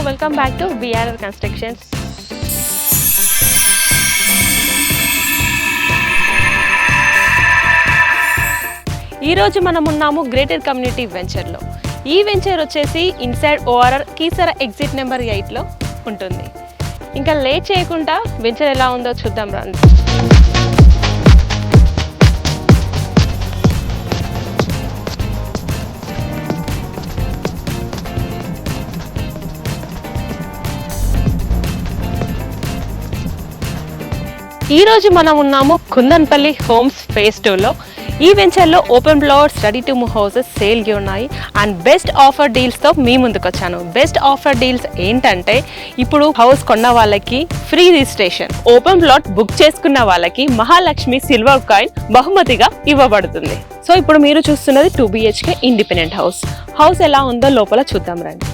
Welcome back to VRR constructions. ఈరోజు మనం ఉన్నాము గ్రేటర్ కమ్యూనిటీ వెంచర్లో. ఈ వెంచర్ వచ్చేసి inside ORR Keesara exit number 8లో ఉంటుంది. ఇంకా లేట్ చేయకుండా వెంచర్ ఎలా ఉందో చూద్దాం రండి. ఈరోజు మనం ఉన్నాము కుందన్పల్లి హోమ్స్ ఫేజ్ 2లో. ఈ వెంచర్లో open plots, ready to move houses సేల్కి ఉన్నాయి. అండ్ బెస్ట్ ఆఫర్ డీల్స్తో మీ ముందుకు వచ్చాను. బెస్ట్ ఆఫర్ డీల్స్ ఏంటంటే, ఇప్పుడు హౌస్ కొన్న వాళ్ళకి free registration, open plot book చేసుకున్న వాళ్ళకి మహాలక్ష్మి సిల్వర్ కాయిన్ బహుమతిగా ఇవ్వబడుతుంది. సో ఇప్పుడు మీరు చూస్తున్నది 2 BHK ఇండిపెండెంట్ హౌస్. హౌస్ ఎలా ఉందో లోపల చూద్దాం రండి.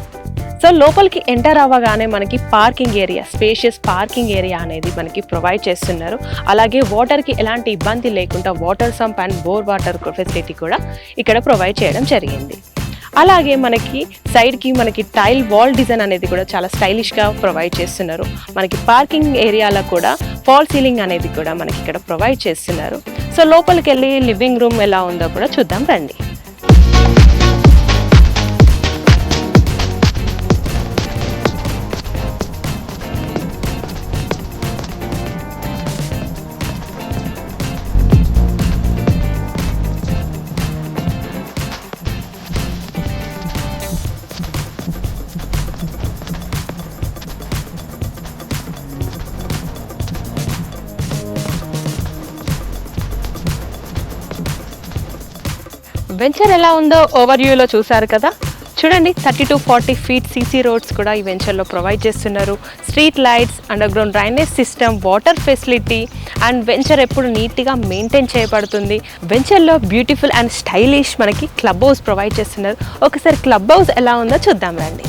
సో లోపలికి ఎంటర్ అవ్వగానే మనకి parking area, spacious parking area అనేది మనకి ప్రొవైడ్ చేస్తున్నారు. అలాగే వాటర్కి ఎలాంటి ఇబ్బంది లేకుండా water sump and bore water facility కూడా ఇక్కడ ప్రొవైడ్ చేయడం జరిగింది. అలాగే మనకి సైడ్కి మనకి టైల్ వాల్ డిజైన్ అనేది కూడా చాలా స్టైలిష్గా ప్రొవైడ్ చేస్తున్నారు. మనకి పార్కింగ్ ఏరియాలో కూడా ఫాల్ సీలింగ్ అనేది కూడా మనకి ఇక్కడ ప్రొవైడ్ చేస్తున్నారు. సో లోపలికి వెళ్ళి లివింగ్ రూమ్ ఎలా ఉందో కూడా చూద్దాం రండి. వెంచర్ ఎలా ఉందో ఓవర్ వ్యూలో చూసారు కదా. చూడండి, 30 to 40 feet CC రోడ్స్ కూడా ఈ వెంచర్లో ప్రొవైడ్ చేస్తున్నారు. Street lights, under ground drainage system, water facility and venture ఎప్పుడు నీట్గా మెయింటైన్ చేయబడుతుంది. వెంచర్లో బ్యూటిఫుల్ అండ్ స్టైలిష్ మనకి క్లబ్ హౌస్ ప్రొవైడ్ చేస్తున్నారు. ఒకసారి క్లబ్ హౌస్ ఎలా ఉందో చూద్దాం రండి.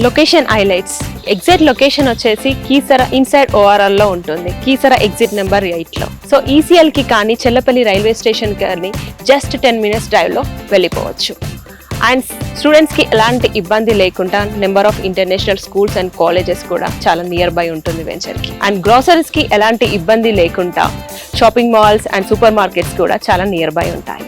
Location highlights. ఎగ్జిట్ లొకేషన్ వచ్చేసి కీసర ఇన్సైడ్ ఓఆర్ఆర్లో ఉంటుంది, కీసర ఎగ్జిట్ నెంబర్ 8లో. సో ఈసీఎల్కి కానీ చెల్లపల్లి రైల్వే స్టేషన్ కానీ జస్ట్ 10 minutes డ్రైవ్లో వెళ్ళిపోవచ్చు. అండ్ స్టూడెంట్స్కి ఎలాంటి ఇబ్బంది లేకుండా number of international schools and colleges కూడా చాలా నియర్ బై ఉంటుంది వెంచర్కి. అండ్ గ్రాసరీస్కి ఎలాంటి ఇబ్బంది లేకుండా shopping malls and super markets కూడా చాలా నియర్ బై ఉంటాయి.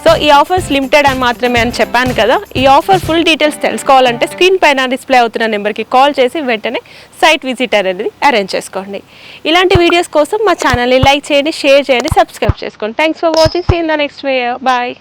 సో ఈ ఆఫర్స్ లిమిటెడ్ అని మాత్రమే అని చెప్పాను కదా. ఈ ఆఫర్ ఫుల్ డీటెయిల్స్ తెలుసుకోవాలంటే స్క్రీన్ పైన డిస్ప్లే అవుతున్న నెంబర్కి కాల్ చేసి వెంటనే సైట్ విజిట్ అనేది అరేంజ్ చేసుకోండి. ఇలాంటి వీడియోస్ కోసం మా ఛానల్ని లైక్ చేయండి, షేర్ చేయండి, సబ్స్క్రైబ్ చేసుకోండి. Thanks for watching. See in the next video. Bye.